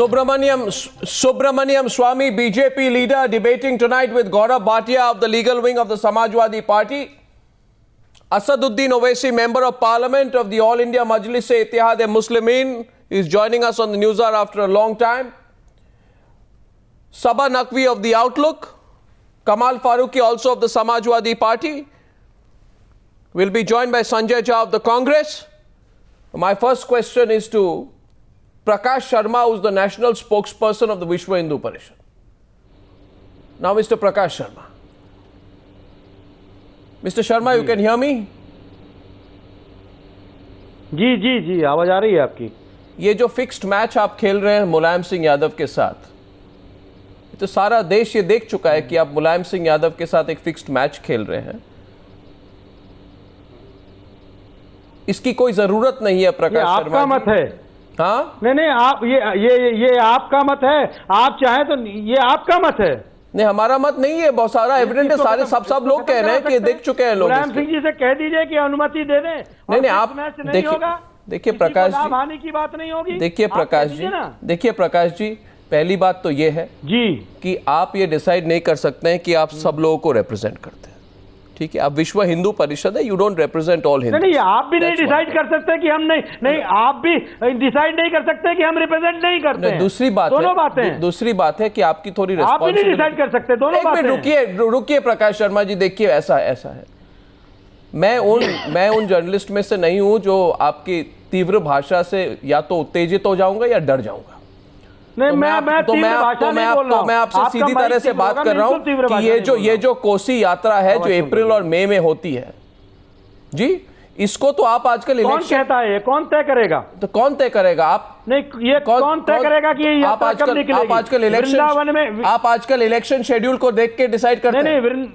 Subramaniam Swamy, BJP leader, debating tonight with Gaurav Bhatia of the legal wing of the Samajwadi Party. Asaduddin Owaisi, Member of Parliament of the All India Majlis-e-Ittihad-e-Muslimin, is joining us on the News Hour after a long time. Sabah Naqvi of the Outlook, Kamal Farooqi, also of the Samajwadi Party, will be joined by Sanjay Jha of the Congress. My first question is to Prakash Sharma, who is the national spokesperson of the Vishwa Hindu Parishad. Now, Mr. Prakash Sharma. Mr. Sharma, you can hear me? जी जी जी, आवाज आ रही है आपकी। ये जो fixed match आप खेल रहे हैं मुलायम सिंह यादव के साथ, तो सारा देश ये देख चुका है कि आप मुलायम सिंह यादव के साथ एक फिक्स्ड मैच खेल रहे हैं। इसकी कोई जरूरत नहीं है प्रकाश शर्मा। आपका मत है। हाँ नहीं, आप ये आपका मत है। आप चाहें तो ये आपका मत है। नहीं, हमारा मत नहीं है। बहुत सारा एविडेंस है, सारे सब लोग कह रहे हैं कि देख चुके हैं लोग। मुलायम सिंह जी से कह दीजिए कि अनुमति दे दें। नहीं, आप देखिए प्रकाश जी, हानि की बात नहीं होगी। देखिए प्रकाश जी, पहली बात तो ये है जी कि आप ये डिसाइड नहीं कर सकते हैं कि आप सब लोगों को रिप्रेजेंट करते हैं। ठीक है, आप विश्व हिंदू परिषद है, you don't represent all Hindu. नहीं, आप भी नहीं डिसाइड कर सकते कि हम नहीं, आप भी डिसाइड नहीं कर सकते कि हम रिप्रेजेंट नहीं करते हैं। दूसरी बात दोनों बातें। दूसरी बात है कि आपकी थोड़ी आप भी नहीं डिसाइड कर सकते। दोनों बातें। रुकिए प्रकाश शर्मा जी, देखिए ऐसा है, मैं उन जर्नलिस्ट में से नहीं हूं जो आपकी तीव्र भाषा से या तो उत्तेजित हो जाऊंगा या डर जाऊंगा। नहीं, मैं आपसे सीधी तरह से बात कर रहा हूं कि ये जो कोसी यात्रा है जो अप्रैल और मई में होती है जी, इसको तो आप आजकल इलेक्शन कहता है, कौन तय करेगा? तो कौन तय करेगा? आप नहीं, ये कौन तय करेगा कि ये आप आजकल इलेक्शन शेड्यूल को देख के डिसाइड करते हैं?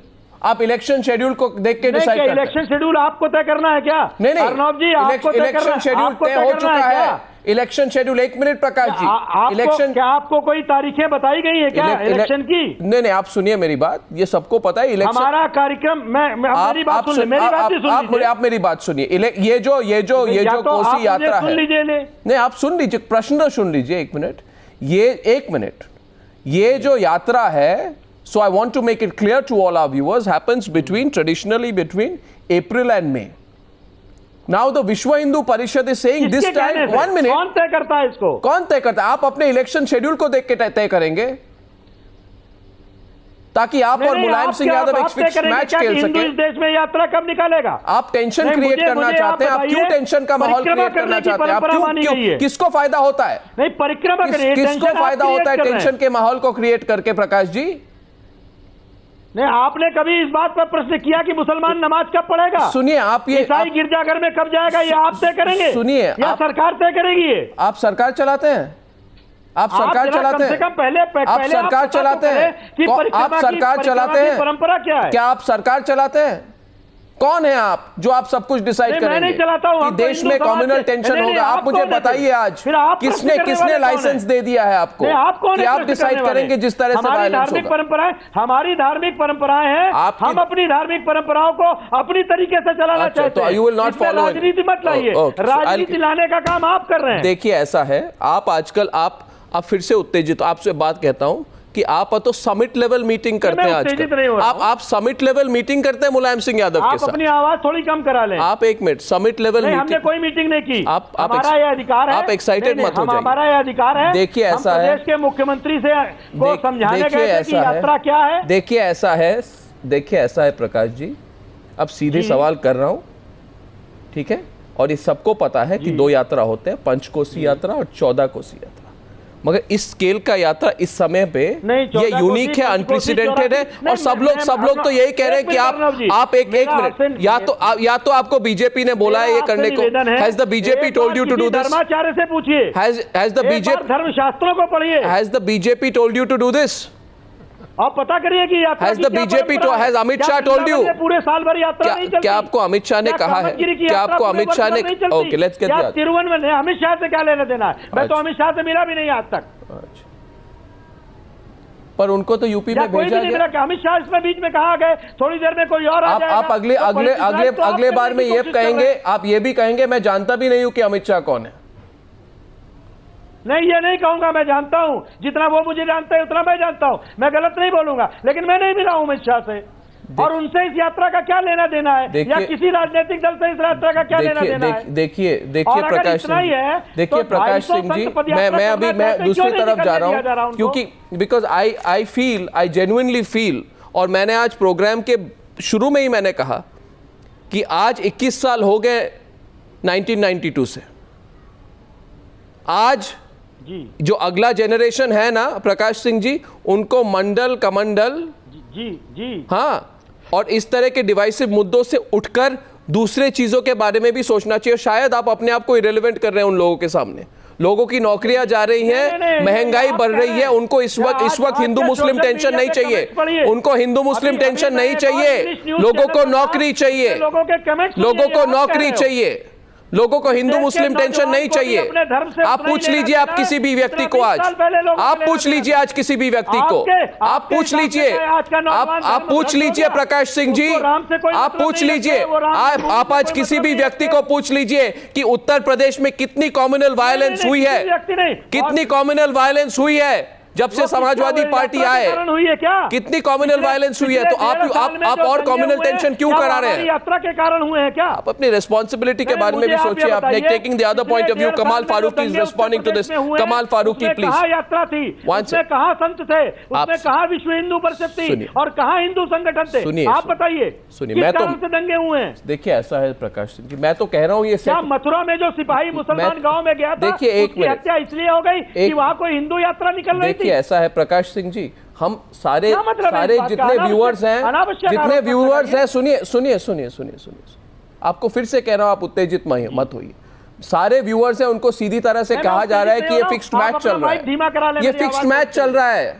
आप इलेक्शन शेड्यूल को देख के डिसाइड करते हैं? इलेक्शन शेड्यूल आपको तय करना है क्या? नहीं, अर्नब जी, आपको इलेक्शन शेड्यूल तय हो चुका है। इलेक्शन शेड्यूल, एक मिनट प्रकाश जी, इलेक्शन क्या आपको कोई तारीखें बताई गई है क्या इलेक्शन की? नहीं, आप सुनिए मेरी बात, ये सबको पता है। इलेक्शन हमारा कार्यक्रम, मेरी बात सुनिए। ये जो कोसी यात्रा है, नहीं आप सुन लीजिए, प्रश्न तो सुन लीजिए एक मिनट। ये जो यात्रा है, so I want to make it clear to all our viewers, happens traditionally between April and May. Now the Vishwa Hindu Parishad is saying this time, 1 minute. कौन तय करता है इसको? कौन तय करता है? आप अपने इलेक्शन शेड्यूल को देख के तय करेंगे ताकि आप और मुलायम सिंह यादव एक फिक्स मैच खेल सके। इस देश में यात्रा कब निकालेगा? आप टेंशन क्रिएट करना चाहते हैं। आप क्यों टेंशन का माहौल क्रिएट करना चाहते हैं? आप क्यों, किसको फायदा होता है? नहीं, परिक्रमा करिए। किसको फायदा होता है टेंशन के माहौल को क्रिएट करके? प्रकाश जी, नहीं, आपने कभी इस बात पर प्रश्न किया कि मुसलमान नमाज कब पढ़ेगा? सुनिए, आप ये ईसाई गिरजाघर में कब जाएगा, ये आप तय करेंगे? सुनिए, या सरकार तय करेगी? आप सरकार चलाते हैं, आप सरकार चलाते हैं, आप सरकार चलाते हैं, आप सरकार चलाते हैं। परंपरा क्या है? क्या आप सरकार चलाते हैं? कौन है आप जो आप सब कुछ डिसाइड करेंगे? मैं नहीं चलाता हूं। कि देश में कम्युनल टेंशन होगा। आप मुझे बताइए आज किसने लाइसेंस दे दिया है आपको कि आप डिसाइड करेंगे जिस तरह से वायलेंस होगा? हमारी धार्मिक परंपराएं हैं, हम अपनी धार्मिक परंपराओं को अपनी तरीके से चलाना चाहते हैं। You will not follow. राजनीति मत लाइए, राजनीति लाने का काम आप कर रहे हैं। देखिए, ऐसा है, आप आजकल आप फिर से उत्तेजित, आपसे बात कहता हूं कि आप तो समिट लेवल मीटिंग करते हैं आजकल। आप समिट लेवल मीटिंग करते हैं मुलायम सिंह यादव के साथ। अपनी आवाज थोड़ी कम करा लें। आप एक मिनट, समिट लेवल मीटिंग। हमने कोई मीटिंग नहीं की। हमारा ये अधिकार है। आप एक्साइटेड मत हो जाइए। हमारा ये अधिकार है। देखिए, ऐसा है, प्रदेश के मुख्यमंत्री से को समझाने गए कि यात्रा क्या है। देखिए ऐसा है प्रकाश जी, अब सीधे सवाल कर रहा हूं, ठीक है? और ये सबको पता है कि 2 यात्रा होते हैं, पंचकोसी यात्रा और 14 कोसी यात्रा। मगर इस स्केल का यात्रा इस समय पे ये यूनिक है, अनप्रेसिडेंटेड है। और सब लोग तो यही कह रहे हैं कि आप एक मिनट, या तो आपको बीजेपी ने बोला है ये करने को। Has the BJP told you to do this? धर्माचार्य से पूछिए। हैज द बीजेपी, धर्मशास्त्रों को पढ़िए। Has the BJP told you to do this? आप पता करिए कि यात्रा हैज द बीजेपी तो has Amit Shah told you? पूरे साल भर यात्रा नहीं चलती। क्या आपको अमित शाह ने कहा है? क्या आपको अमित शाह ने? Okay, let's get that. तिरुवन में अमित शाह से क्या लेना देना है? मैं तो अमित शाह से मिला भी नहीं आज तक। पर उनको तो यूपी में भेजा गया। अमित शाह इसमें बीच में कहा गए, थोड़ी देर में कोई और आ जाएगा। आप अगले बार में ये कहेंगे, आप ये भी कहेंगे मैं जानता भी नहीं हूं कि अमित शाह कौन है। नहीं, ये नहीं कहूंगा, मैं जानता हूं, जितना वो मुझे जानते हैं उतना मैं जानता हूं, मैं गलत नहीं बोलूंगा, लेकिन मैं नहीं मिला हूं अमित शाह से, और उनसे इस यात्रा का क्या लेना देना है, या किसी राजनीतिक दल से इस यात्रा का क्या लेना देना है? देखिए प्रकाश सिंह जी, देखिए प्रकाश सिंह जी, मैं दूसरी तरफ जा रहा हूं, क्योंकि बिकॉज आई जेन्युइनली फील, और मैंने आज प्रोग्राम के शुरू में ही मैंने कहा कि आज 21 साल हो गए 1992 से। आज जो अगला जनरेशन है ना प्रकाश सिंह जी, उनको मंडल कमंडल जी हाँ, और इस तरह के डिवाइसिव मुद्दों से उठकर दूसरे चीजों के बारे में भी सोचना चाहिए। शायद आप अपने आप को इरेलेवेंट कर रहे हैं उन लोगों के सामने। लोगों की नौकरियां जा रही हैं, महंगाई बढ़ रही है, उनको इस वक्त हिंदू मुस्लिम टेंशन नहीं चाहिए, उनको हिंदू मुस्लिम टेंशन नहीं चाहिए, लोगों को नौकरी चाहिए, लोगों को नौकरी चाहिए, लोगों को हिंदू मुस्लिम टेंशन नहीं चाहिए। आप पूछ लीजिए, आप किसी भी व्यक्ति को आज, आप पूछ लीजिए आज किसी भी व्यक्ति को, आप पूछ लीजिए, आप पूछ लीजिए प्रकाश सिंह जी, आप पूछ लीजिए, आप आज किसी भी व्यक्ति को पूछ लीजिए कि उत्तर प्रदेश में कितनी कॉम्युनल वायलेंस हुई है, कितनी कॉम्युनल वायलेंस हुई है जब से समाजवादी पार्टी आए, कितनी कॉम्युनल वायलेंस हुई है। तो आप और कॉम्युनल टेंशन क्यों करा रहे हैं? यात्रा के कारण हुए हैं क्या? आप अपनी रिस्पॉन्सिबिलिटी के बारे में भी सोचिए। आपने taking the other point of view, Kamal Farooqui is responding to this. Kamal Farooqui please. कहां यात्रा थी, उसमें कहां संत थे, उसमें कहां विश्व हिंदू परिषद थी, और कहां हिंदू संगठन थे? सुनिए, आप बताइए, सुनिए, मैं तो दंगे हुए हैं। देखिए ऐसा है प्रकाश सिंह जी, मैं तो कह रहा हूँ ये मथुरा में जो सिपाही मुसलमान गांव में गया था, देखिए एक मिनट, हत्या इसलिए हो गई कि वहां कोई हिंदू यात्रा निकल रही थी। देखिए ऐसा है प्रकाश सिंह जी, हम सारे जितने व्यूअर्स हैं, सुनिए, आपको फिर से कह रहा हूं, आप उत्तेजित मत होइए। सारे व्यूअर्स हैं, उनको सीधी तरह से कहा जा रहा है कि ये फिक्स्ड मैच चल रहा है, ये फिक्स्ड मैच चल रहा है,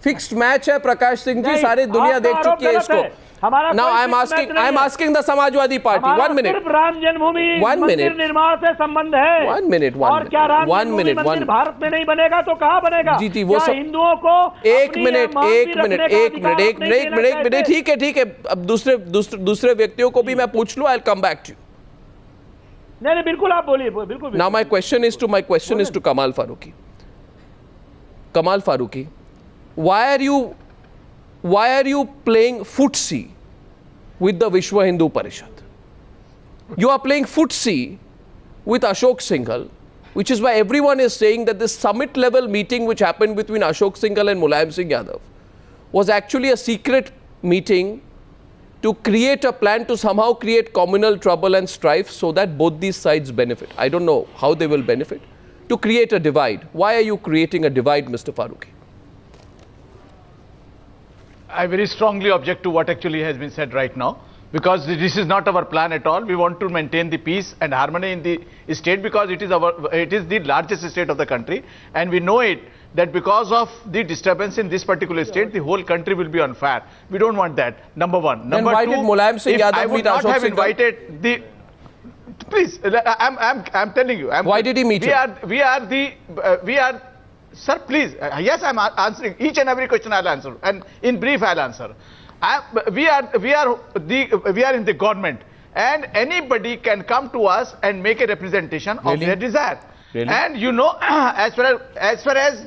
फिक्स्ड मैच है प्रकाश सिंह जी, सारी दुनिया देख चुकी है इसको। Now I am asking the Samajwadi party, 1 minute, Ram जन्मभूमि मंदिर निर्माण से संबंध है। 1 minute, और क्या राम जन्मभूमि मंदिर भारत में नहीं बनेगा तो कहाँ बनेगा? जी वो सब हिंदुओं को एक मिनट, ठीक है। अब दूसरे व्यक्तियों को भी मैं पूछ लूं, I'll come back to you. नहीं, बिल्कुल आप बोलिए, बिल्कुल। Now my question is to Kamal Farooqi. Kamal Farooqi, why are you playing footsie with the Vishwa Hindu Parishad? You are playing footsie with Ashok Singhal, which is why everyone is saying that this summit level meeting which happened between Ashok Singhal and Mulayam Singh Yadav was actually a secret meeting to create a plan to somehow create communal trouble and strife so that both these sides benefit. I don't know how they will benefit. To create a divide. Why are you creating a divide, Mr. Farooqi? I very strongly object to what actually has been said right now, because this is not our plan at all. We want to maintain the peace and harmony in the state, because it is the largest state of the country, and we know it that because of the disturbance in this particular state, the whole country will be on fire. We don't want that. Number one. Number then why two, did Mulayam Singh Yadav meet Ashok Singhal? I would not have invited the. Please, I'm telling you. Why did he meet him? We are. Sir, please. Yes, I'm answering each and every question. I'll answer, and in brief, I'll answer. We are in the government, and anybody can come to us and make a representation of their desire. Really? And you know, as far as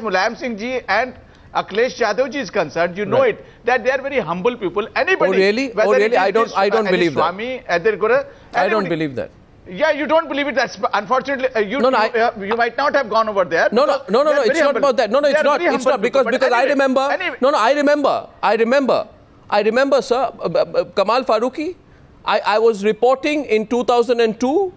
Mulayam Singh ji and Akhilesh Yadav ji is concerned, you know it that they are very humble people. Anybody. Oh really? I don't believe that. I don't believe that. Yeah, you don't believe it. That's unfortunately you might not have gone over there. No. It's not about that. No, it's not. It's not because anyway, I remember. Anyway. No, I remember, sir. Kamal Farooqi. I was reporting in 2002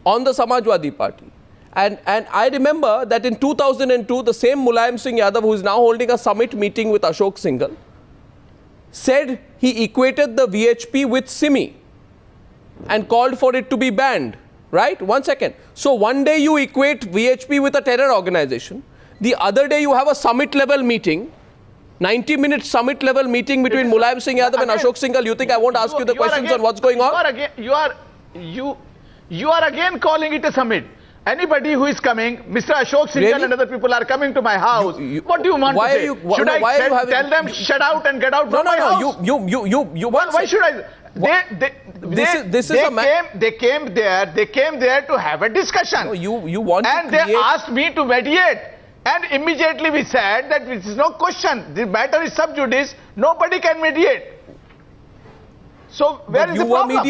on the Samajwadi Party, and I remember that in 2002 the same Mulayam Singh Yadav, who is now holding a summit meeting with Ashok Singhal, said he equated the VHP with Simi and called for it to be banned, right? 1 second. So one day you equate VHP with a terror organization. The other day you have a summit level meeting, 90-minute summit level meeting between Mulayam Singh Yadav and Ashok Singhal. You think I won't ask you the questions on what's going on? You are again calling it a summit. Anybody who is coming, Mr. Ashok Singhal and other people are coming to my house. What do you want to say? Should I tell them shut out and get out from my house? Why should I? They came there to have a discussion. No, you want and to create... they asked me to mediate. And immediately we said that this is no question. The matter is sub judice. Nobody can mediate. So where is the problem?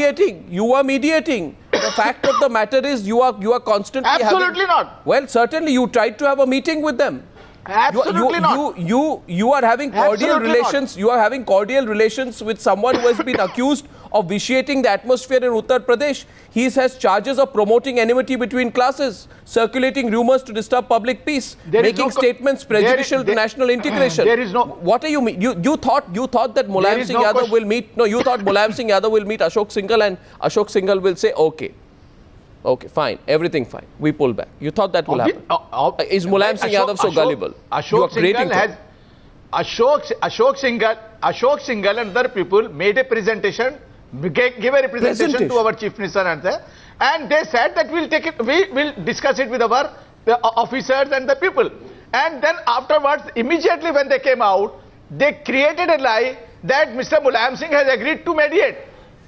You were mediating. The fact of the matter is you are constantly Absolutely not. Well, certainly you tried to have a meeting with them. Absolutely not. You are having cordial relations. You are having cordial relations with someone who has been accused of vitiating the atmosphere in Uttar Pradesh. He has charges of promoting enmity between classes, circulating rumors to disturb public peace, making statements prejudicial to national integration. There is no. What are you mean? You thought that Mulayam Singh Yadav will meet? No, you thought Mulayam Singh Yadav will meet Ashok Singhal and Ashok Singhal will say okay. Okay, fine. Everything fine. We pull back. You thought that will happen. Is Mulayam Singh Yadav so gullible? Ashok Singhal and other people made a presentation, gave a representation to our Chief Minister and they said that we will discuss it with our officers and the people. And then afterwards, immediately when they came out, they created a lie that Mr. Mulayam Singh has agreed to mediate.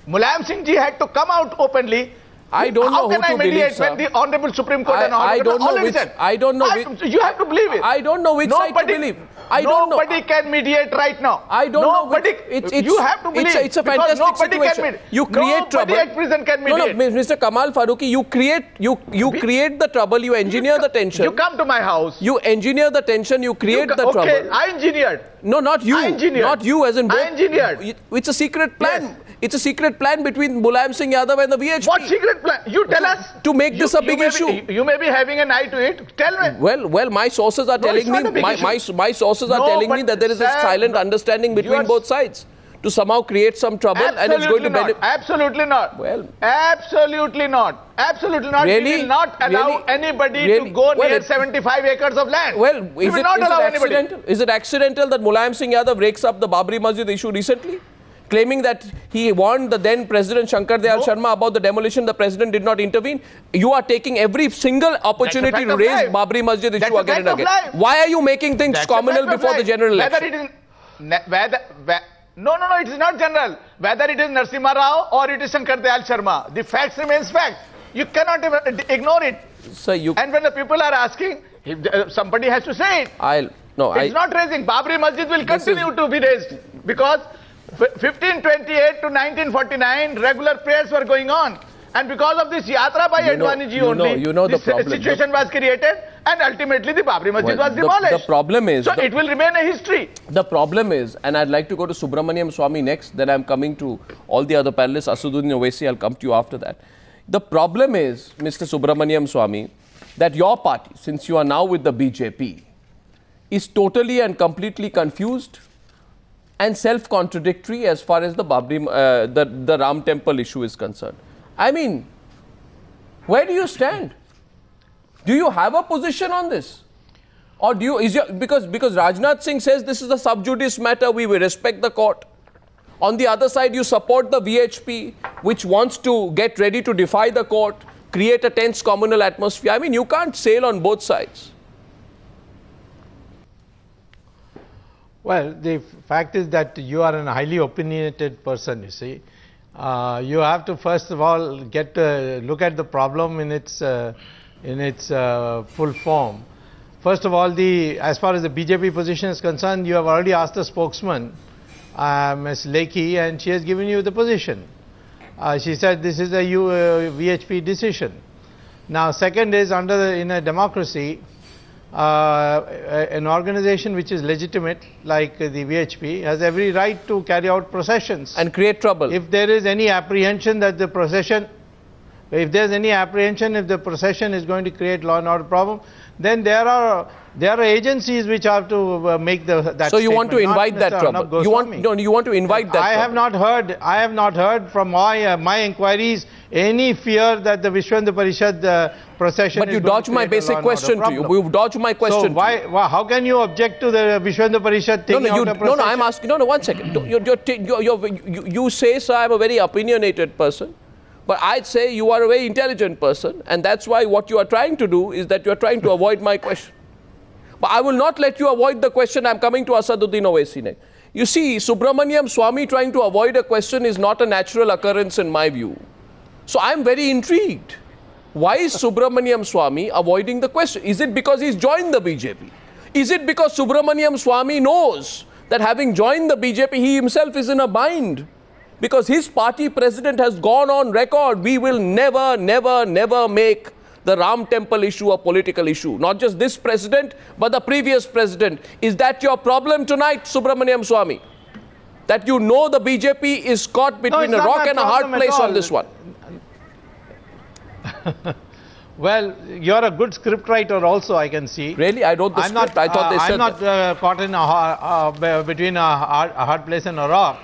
Mulayam Singh ji had to come out openly. I don't know who to believe, sir. When the Honorable Supreme Court and I don't know which. I don't know which. You have to believe it. I don't know which side to believe. I don't know. Nobody can mediate right now. I don't know. You have to believe. It's a fantastic situation. You create trouble. Nobody at prison can mediate. No, Mr. Kamal Farooqui, you create the trouble. You engineer the tension. You come to my house. You engineer the tension. You create the trouble. Okay, I engineered. No, not you. I engineered. Not you, as in both. I engineered. It's a secret plan. Yes. It's a secret plan between Mulayam Singh Yadav and the VHP. What secret plan? You tell us. To make this a big issue. You may be having an eye to it. Tell me. Well, my sources are telling me. My sources are telling me that there is a silent understanding between both sides to somehow create some trouble, and it's going to benefit. Absolutely not. Well, absolutely not. Absolutely not. Really? We will not allow anybody to go near 75 acres of land. Well, is it accidental that Mulayam Singh Yadav breaks up the Babri Masjid issue recently? Claiming that he warned the then President Shankar Dayal Sharma about the demolition, the President did not intervene. You are taking every single opportunity to raise Babri Masjid issue again and again. Why are you making things communal before the general election? No, it is not general. Whether it is Narasimha Rao or it is Shankar Dayal Sharma, the facts remains fact. You cannot ignore it. Sir, and when the people are asking, somebody has to say it. It's not raising. Babri Masjid will continue to be raised because 1528 to 1949 regular prayers were going on, and because of this yatra by Advani ji only, the problem. Situation was created, and ultimately the Babri Masjid was demolished. The problem is, so it will remain a history. The problem is, and I'd like to go to Subramaniam Swamy next, then I'm coming to all the other panelists. Asaduddin Owaisi, I'll come to you after that. The problem is, Mr. Subramaniam Swamy, that your party, since you are now with the BJP, is totally and completely confused and self-contradictory as far as the the Ram Temple issue is concerned. I mean, where do you stand? Do you have a position on this? Or do you, because Rajnath Singh says this is a sub judice matter, we will respect the court. On the other side, you support the VHP, which wants to get ready to defy the court, create a tense communal atmosphere. I mean, you can't sail on both sides. Well, the fact is that you are a highly opinionated person, you see. You have to first of all look at the problem in its full form. First of all, as far as the BJP position is concerned, you have already asked the spokesman, Ms. Lekhi, and she has given you the position. She said this is a VHP decision. Now, second is in a democracy, an organization which is legitimate like the VHP has every right to carry out processions and create trouble. If there is any apprehension that the procession, if the procession is going to create law and order problem, then there are agencies which have to make that. So you want to invite that trouble? You want to invite that? I have not heard from my inquiries any fear that the Vishwa Hindu Parishad procession. But you dodge my basic question to you. You dodge my question. So how can you object to the Vishwa Hindu Parishad taking out a procession? No, I'm asking. No, 1 second. You say, sir, I'm a very opinionated person. But I'd say you are a very intelligent person, and that's why what you are trying to do is that you are trying to avoid my question. But I will not let you avoid the question. I'm coming to Asaduddin Owaisi next. You see, Subramaniam Swamy trying to avoid a question is not a natural occurrence in my view. So I'm very intrigued. Why is Subramaniam Swamy avoiding the question? Is it because he's joined the BJP? Is it because Subramaniam Swamy knows that having joined the BJP, he himself is in a bind? Because his party president has gone on record, we will never, never, never make the Ram Temple issue a political issue. Not just this president, but the previous president. Is that your problem tonight, Subramaniam Swamy? That you know the BJP is caught between a rock and a hard place on this one? Well, you're a good scriptwriter also, I can see. Really? I wrote the script. I thought they said I'm not caught in between a hard place and a rock.